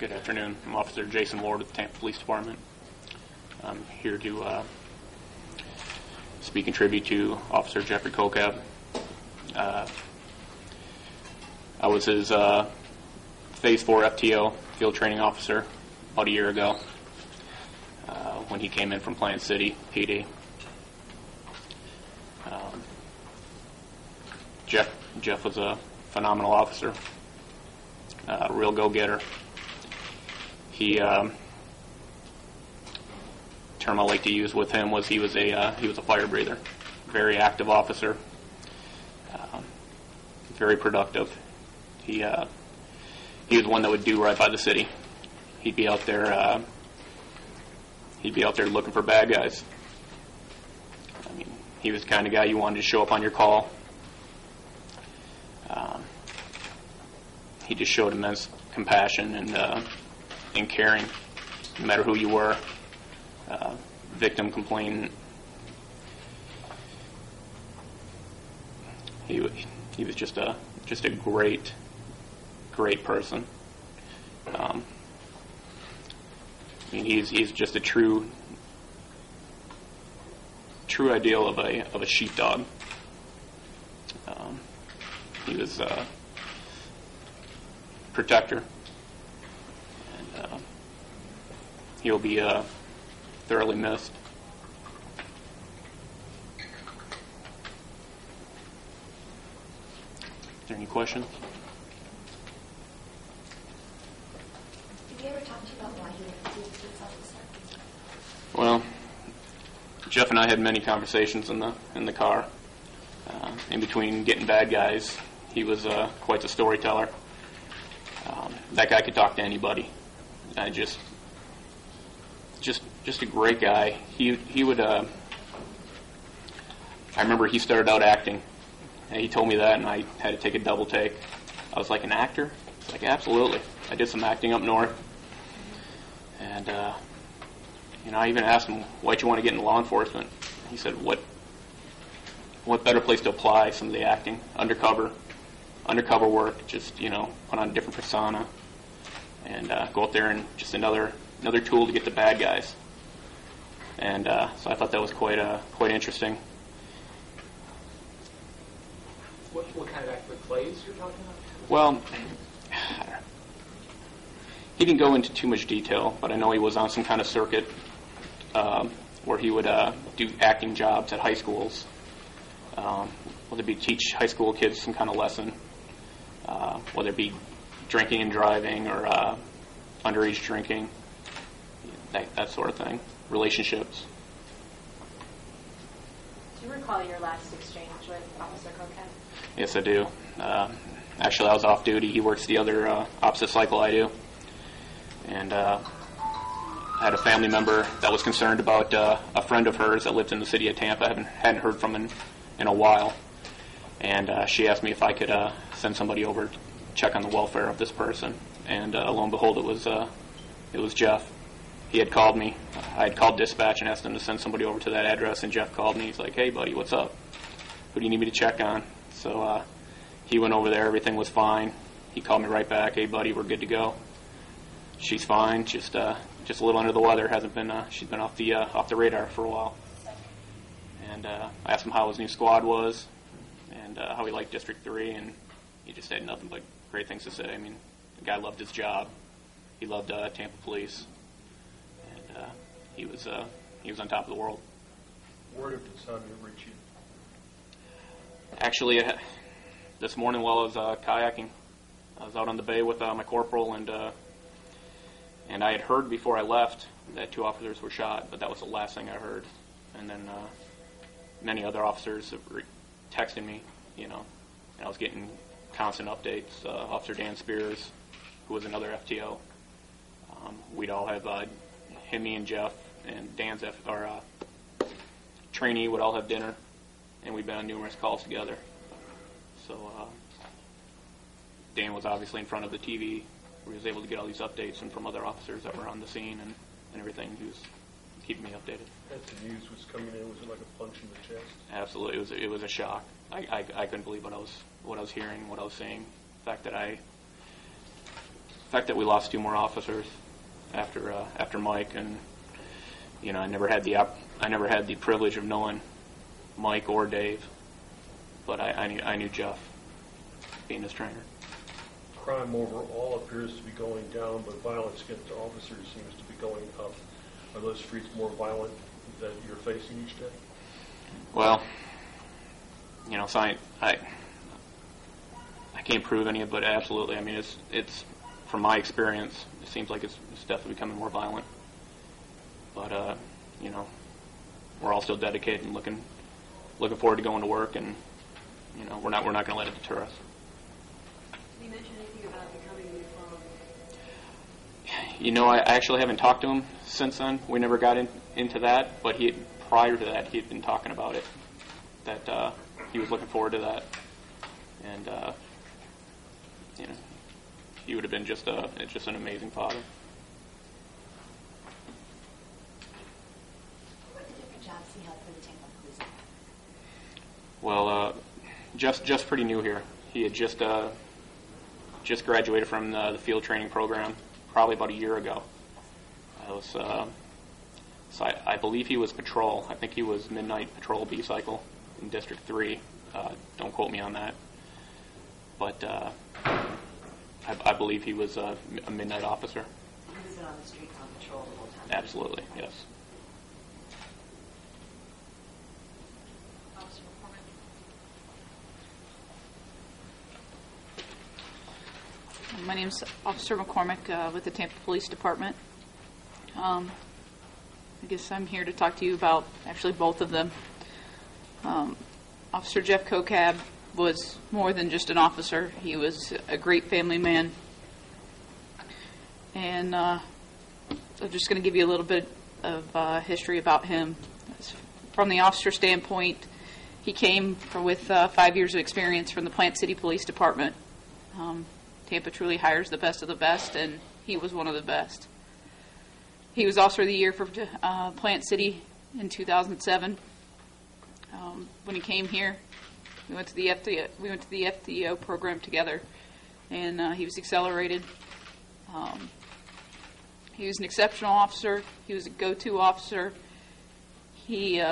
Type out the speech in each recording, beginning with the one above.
Good afternoon. I'm Officer Jason Ward with the Tampa Police Department. I'm here to speak in tribute to Officer Jeffrey Kocabs. I was his Phase 4 FTO, field training officer, about a year ago when he came in from Plant City, PD. Jeff was a phenomenal officer, a real go-getter. Term I like to use with him was he was a fire breather, very active officer, very productive. He was one that would do right by the city. He'd be out there looking for bad guys. I mean, he was the kind of guy you wanted to show up on your call. He just showed immense compassion and caring, no matter who you were, victim, complainant. He was just a great person. I mean, he's just a true ideal of a sheepdog. He was a protector, and he'll be thoroughly missed. Is there any questions? Did he ever talk to you about why he wanted to be a police officer? Well, Jeff and I had many conversations in the car. In between getting bad guys, he was quite the storyteller. That guy could talk to anybody. Just a great guy. He would. I remember he started out acting. And he told me that, and I had to take a double take. I was like, an actor? He's like, absolutely. I did some acting up north, and I even asked him, why'd you want to get into law enforcement? He said, what better place to apply some of the acting, undercover work, just put on a different persona, and go out there and just another tool to get the bad guys. And so I thought that was quite interesting. What kind of actor plays you're talking about? Well, he didn't go into too much detail, but I know he was on some kind of circuit where he would do acting jobs at high schools, whether it be teach high school kids some kind of lesson, whether it be drinking and driving or underage drinking, that sort of thing, relationships. Do you recall your last exchange with Officer Kocabs? Yes, I do. Actually, I was off duty. He works the other opposite cycle I do. And I had a family member that was concerned about a friend of hers that lived in the city of Tampa. I hadn't heard from him in a while. And she asked me if I could send somebody over to check on the welfare of this person. And lo and behold, it was Jeff. He had called me. I had called dispatch and asked him to send somebody over to that address, and Jeff called me. He's like, hey, buddy, what's up? Who do you need me to check on? So he went over there. Everything was fine. He called me right back. Hey, buddy, we're good to go. She's fine. Just a little under the weather. She's been off the radar for a while. And I asked him how his new squad was and how he liked District 3, and he just had nothing but great things to say. I mean, the guy loved his job. He loved Tampa Police, and he was on top of the world. Word of this, how did it reach you? Actually, this morning while I was kayaking, I was out on the bay with my corporal, and I had heard before I left that 2 officers were shot, but that was the last thing I heard. And then many other officers texted me, and I was getting constant updates. Officer Dan Spears, who was another FTO, we'd all have him, me, and Jeff, and Dan's trainee would all have dinner, and we'd been on numerous calls together. So Dan was obviously in front of the TV. We was able to get all these updates and from other officers that were on the scene and everything. He was keeping me updated. As the news was coming in, was it like a punch in the chest? Absolutely, it was a shock. I couldn't believe what I was hearing, what I was seeing. The fact that fact that we lost 2 more officers after Mike, and I never had the privilege of knowing Mike or Dave, but I knew Jeff, being his trainer. Crime overall appears to be going down, but violence against officers seems to be going up. Are those streets more violent that you're facing each day? Well, so I can't prove any of it, but absolutely. I mean, it's from my experience, it seems like it's definitely becoming more violent. But we're all still dedicated and looking forward to going to work, and we're not going to let it deter us. Did you mention anything about becoming a uniform? I actually haven't talked to him since then. We never got into that, but prior to that, he had been talking about it, that he was looking forward to that, and he would have been just an amazing father. What different jobs he held for the Tampa Police Department? Well, just pretty new here. He had just graduated from the field training program probably about a year ago. So I believe he was patrol. I think he was midnight patrol B cycle in District 3. Don't quote me on that. But I believe he was a midnight officer. He was on the streets on patrol the whole time. Absolutely, yes. Officer McCormick. My name's Officer McCormack with the Tampa Police Department. I guess I'm here to talk to you about actually both of them. Officer Jeff Kocabs was more than just an officer. He was a great family man. And I'm just going to give you a little bit of history about him. From the officer standpoint, he came with 5 years of experience from the Plant City Police Department. Tampa truly hires the best of the best, and he was one of the best. He was Officer of the Year for Plant City in 2007. When he came here, we went to the FDO program together, and he was accelerated. He was an exceptional officer. He was a go-to officer. He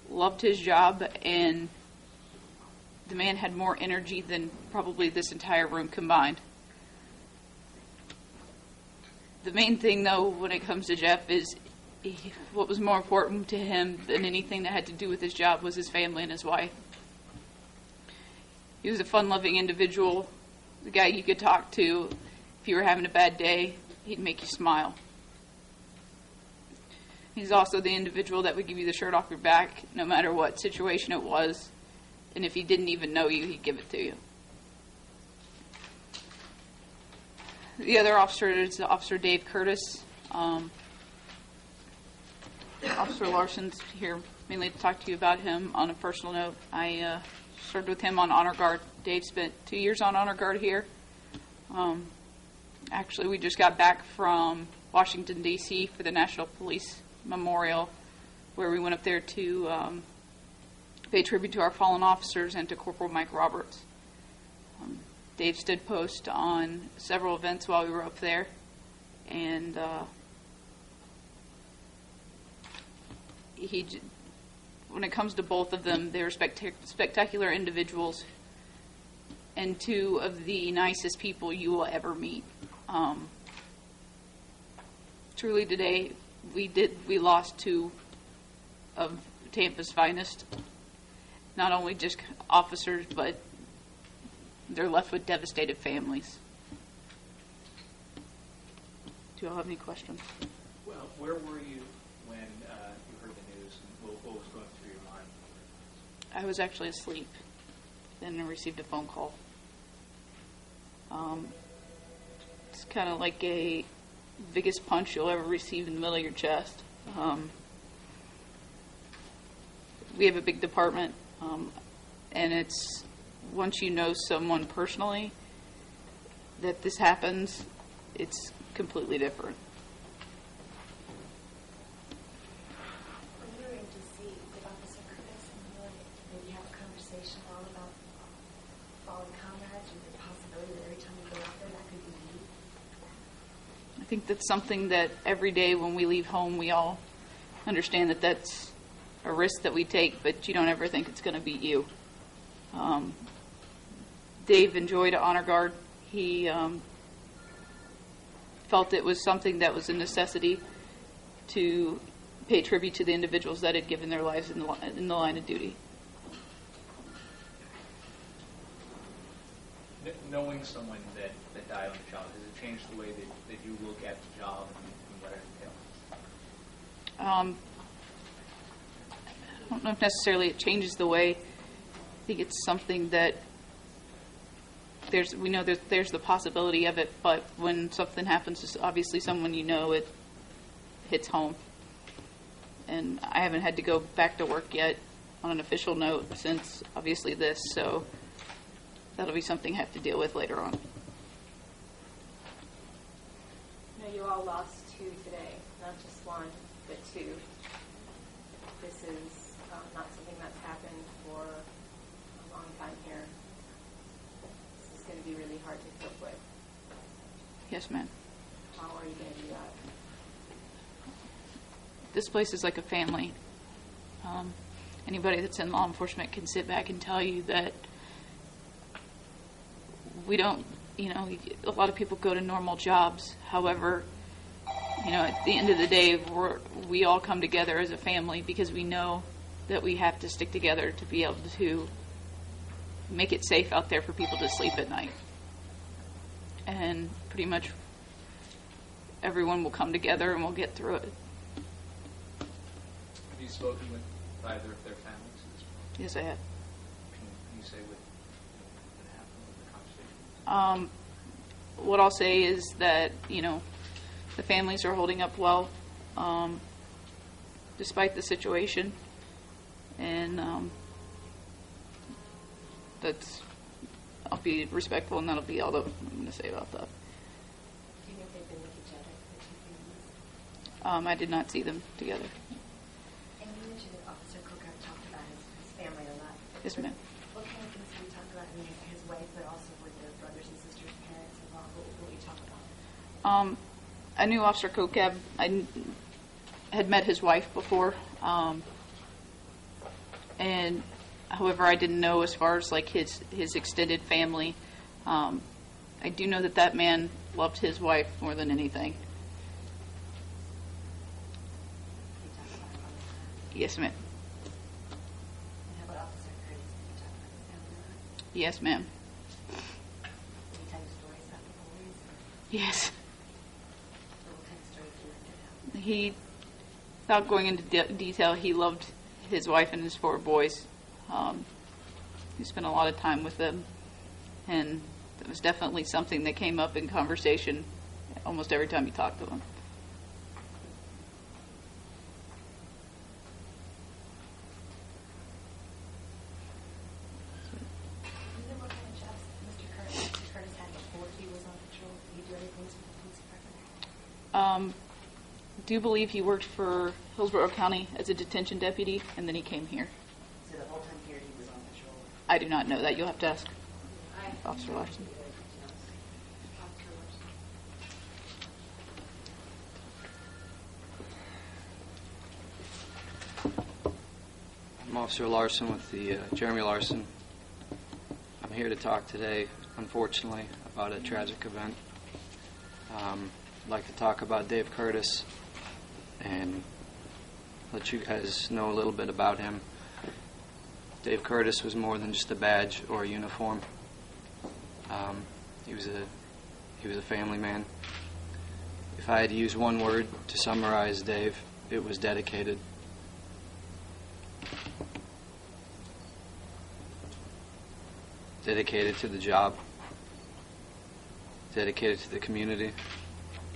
loved his job, and the man had more energy than probably this entire room combined. The main thing, though, when it comes to Jeff is what was more important to him than anything that had to do with his job was his family and his wife. He was a fun-loving individual, the guy you could talk to. If you were having a bad day, he'd make you smile. He's also the individual that would give you the shirt off your back no matter what situation it was. And if he didn't even know you, he'd give it to you. The other officer is Officer Dave Curtis. Officer Larson's here mainly to talk to you about him on a personal note. I served with him on Honor Guard. Dave spent 2 years on Honor Guard here. Actually, we just got back from Washington, D.C. for the National Police Memorial, where we went up there to pay tribute to our fallen officers and to Corporal Mike Roberts. Dave stood post on several events while we were up there, and when it comes to both of them, they were spectacular individuals and two of the nicest people you will ever meet. Truly today, we lost two of Tampa's finest, not only just officers, but they're left with devastated families. Do you all have any questions? Well, where were you when you heard the news, and what was going through your mind? I was actually asleep. Then I received a phone call. It's kind of like a biggest punch you'll ever receive in the middle of your chest. We have a big department, and it's once you know someone personally that this happens, it's completely different. When you were in D.C., did Officer Curtis and you maybe have a conversation all about fallen comrades and the possibility that every time you go out there that could think that's something that every day when we leave home, we all understand that that's a risk that we take, but you don't ever think it's going to be you. Dave enjoyed Honor Guard. He felt it was something that was a necessity to pay tribute to the individuals that had given their lives in the line of duty. Knowing someone that died on the job, has it changed the way that you look at the job and what it entails? I don't know if necessarily it changes the way. I think it's something that we know there's the possibility of it, but when something happens to obviously someone you know, it hits home. And I haven't had to go back to work yet on an official note since obviously this, so that'll be something I have to deal with later on. I know you all lost two today, not just one, but two. This is not something that's happened for a long time here. This is going to be really hard to cope with. Yes, ma'am. How are you going to do that? This place is like a family. Anybody that's in law enforcement can sit back and tell you that we don't, a lot of people go to normal jobs. However, at the end of the day, we all come together as a family because we know that we have to stick together to be able to make it safe out there for people to sleep at night. And pretty much everyone will come together and we'll get through it. Have you spoken with either of their families at this point? Yes, I have. Can you say what happened with the conversation? What I'll say is that, the families are holding up well, despite the situation. And I'll be respectful, and that'll be all that I'm going to say about that. Do you know if they've been with each other, the two families? I did not see them together. And you mentioned that Officer Kocabs talked about his family a lot. Yes, ma'am. What kind of things did he talk about? I mean, his wife, but also with their brothers and sisters, parents involved. What would you talk about? I knew Officer Kocab. I had met his wife before, and however, I didn't know as far as like his extended family. I do know that man loved his wife more than anything. Did you talk about him on the phone? Yes, ma'am. And how about Officer Curtis? Did you talk about his family a lot? Yes, ma'am. Did he tell you stories about the boys? Yes. Or what kind of stories did you like to tell? Without going into detail, he loved his wife and his 4 boys. He spent a lot of time with them, and it was definitely something that came up in conversation almost every time you talked to them. Do you know what kind of jobs Mr. Curtis had before he was on patrol? Did he do anything for the police department? Do believe he worked for Hillsborough County as a detention deputy, and then he came here. So the whole time here he was on patrol? I do not know that. You'll have to ask Officer Larson. I'm Officer Larson with the Jeremy Larson. I'm here to talk today, unfortunately, about a tragic event. I'd like to talk about Dave Curtis and let you guys know a little bit about him. Dave Curtis was more than just a badge or a uniform. He was a family man. If I had to use one word to summarize Dave, it was dedicated. Dedicated to the job, dedicated to the community,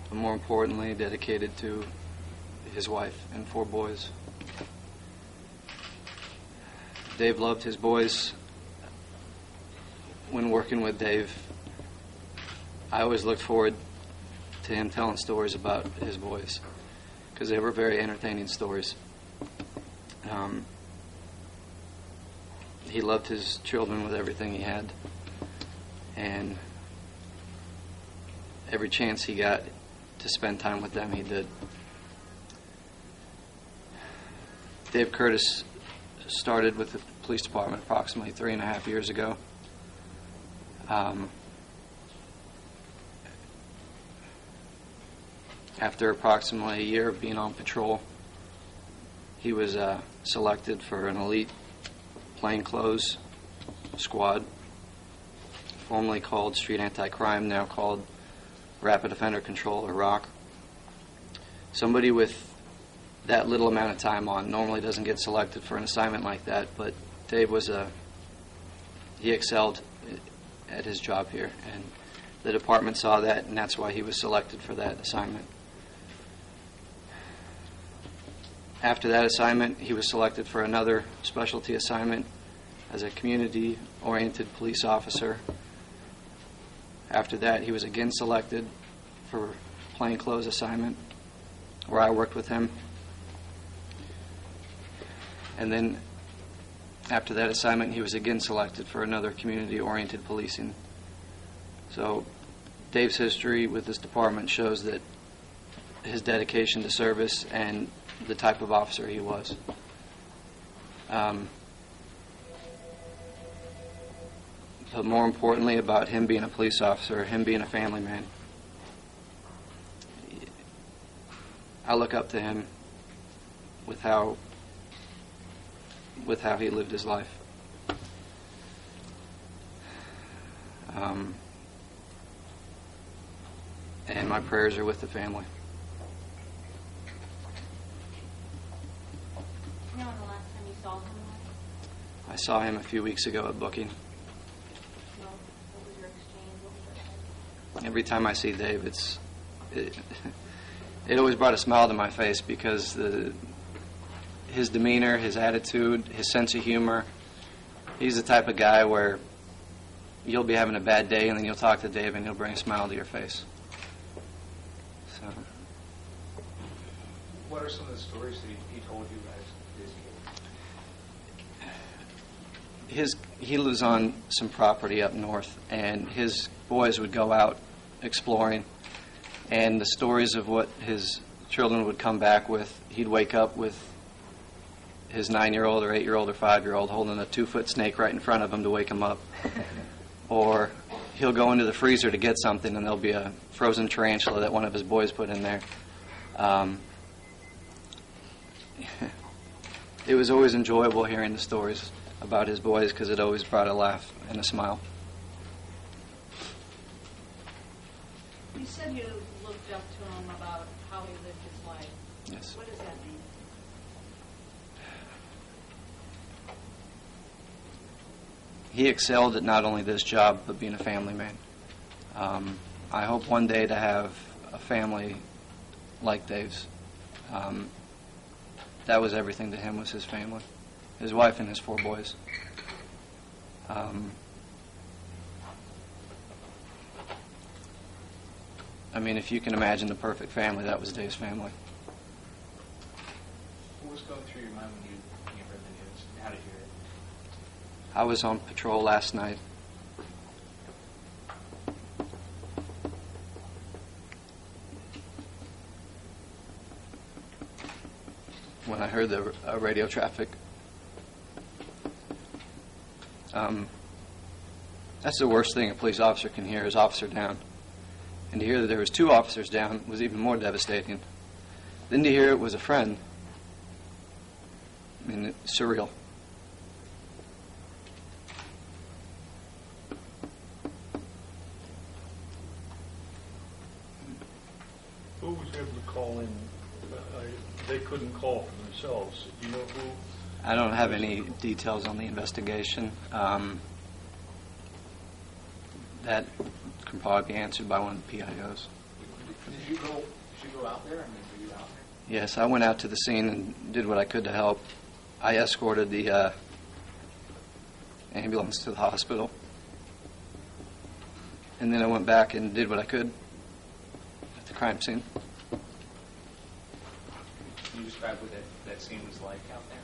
but more importantly, dedicated to his wife and 4 boys. Dave loved his boys. When working with Dave, I always looked forward to him telling stories about his boys because they were very entertaining stories. He loved his children with everything he had, and every chance he got, to spend time with them, he did. Dave Curtis started with the police department approximately 3.5 years ago. After approximately a year of being on patrol, he was selected for an elite plainclothes squad, formerly called Street Anti-Crime, now called Rapid Offender Control, or ROC. Somebody with that little amount of time on normally doesn't get selected for an assignment like that, but Dave he excelled at his job here, and the department saw that, and that's why he was selected for that assignment. After that assignment, he was selected for another specialty assignment as a community-oriented police officer. After that, he was again selected for plainclothes assignment, where I worked with him. And then after that assignment, he was again selected for another community-oriented policing. So Dave's history with this department shows that his dedication to service and the type of officer he was. But more importantly, about him being a police officer, him being a family man, I look up to him with how he lived his life. And my prayers are with the family. You know when the last time you saw him was? I saw him a few weeks ago at booking. Well, what was your exchange? What was that like? Every time I see Dave, it always brought a smile to my face because his demeanor, his attitude, his sense of humor. He's the type of guy where you'll be having a bad day and then you'll talk to Dave and he'll bring a smile to your face. So, What are some of the stories that he told you as his kid? he lives on some property up north, and his boys would go out exploring, and the stories of what his children would come back with, he'd wake up with his 9-year-old or 8-year-old or 5-year-old holding a 2-foot snake right in front of him to wake him up. Or he'll go into the freezer to get something, and there'll be a frozen tarantula that one of his boys put in there. It was always enjoyable hearing the stories about his boys because it always brought a laugh and a smile. You said you looked up to him about how he lived his life. Yes. What does that mean? He excelled at not only this job, but being a family man. I hope one day to have a family like Dave's. That was everything to him, was his family, his wife and his 4 boys. I mean, if you can imagine the perfect family, that was Dave's family. What was going through your mind when you heard the news? How did you hear it? I was on patrol last night. When I heard the radio traffic. That's the worst thing a police officer can hear is officer down. And to hear that there was 2 officers down was even more devastating. Then to hear it was a friend, I mean, it's surreal. Who was able to call in? They couldn't call for themselves. Do you know who? I don't have any details on the investigation. That can probably be answered by one of the PIOs. Did you go out there? I mean, were you out there? Yes, I went out to the scene and did what I could to help. I escorted the ambulance to the hospital. And then I went back and did what I could at the crime scene. Can you describe what that scene was like out there?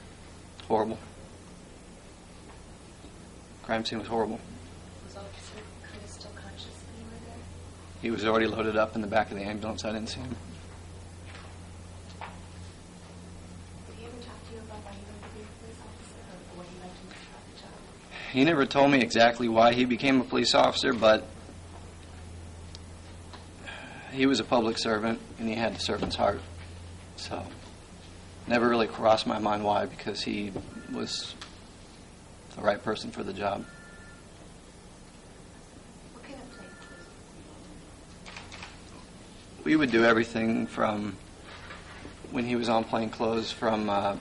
Horrible. Crime scene was horrible. Was Officer Curtis still conscious when you were there? He was already loaded up in the back of the ambulance. I didn't see him. Did he ever talk to you about why he wanted to be a police officer or what he liked most about the job? He never told me exactly why he became a police officer, but he was a public servant, and he had the servant's heart. So, never really crossed my mind why, because he was the right person for the job. What kind of place was We would do everything from, when he was on plain clothes, from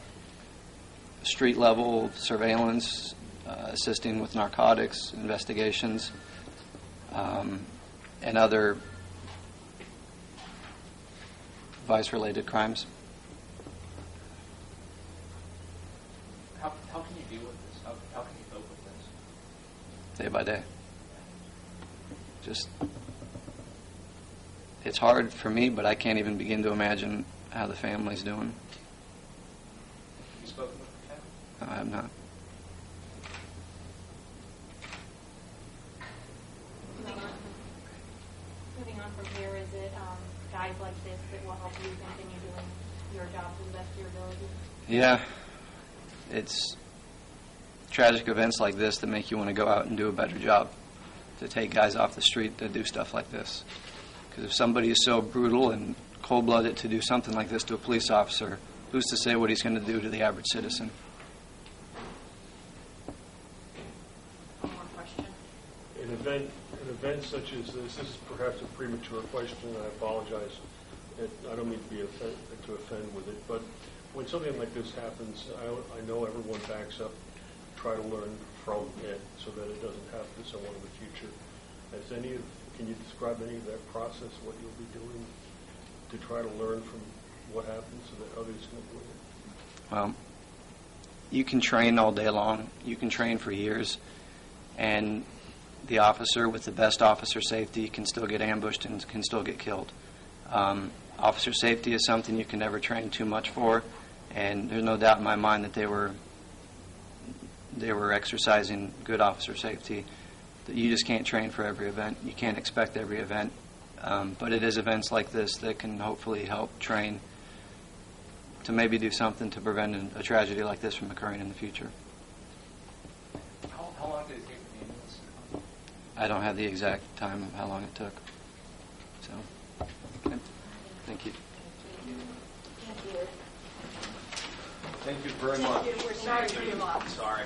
street level surveillance, assisting with narcotics investigations, and other vice-related crimes. How can you deal with this? How can you cope with this? Day by day. Just, it's hard for me, but I can't even begin to imagine how the family's doing. You spoken with the family? No, I have not. Moving on from here, is it guys like this that will help you continue doing your job to the best of your ability? Yeah, it's tragic events like this that make you want to go out and do a better job, to take guys off the street that do stuff like this. Because if somebody is so brutal and cold-blooded to do something like this to a police officer, who's to say what he's going to do to the average citizen? One more question. An event such as this is perhaps a premature question, and I apologize. I don't mean to be to offend with it, but when something like this happens, I know everyone backs up, try to learn from it so that it doesn't happen to someone in the future. Can you describe any of that process, what you'll be doing to try to learn from what happens so that others can avoid it? Well, you can train all day long. You can train for years. And the officer with the best officer safety can still get ambushed and can still get killed. Officer safety is something you can never train too much for. And there's no doubt in my mind that they were exercising good officer safety. That you just can't train for every event. You can't expect every event. But it is events like this that can hopefully help train to maybe do something to prevent a tragedy like this from occurring in the future. How long did it take for the ambulance to come? I don't have the exact time of how long it took. So, okay. Thank you. Thank you very much. We're sorry for your loss. Sorry.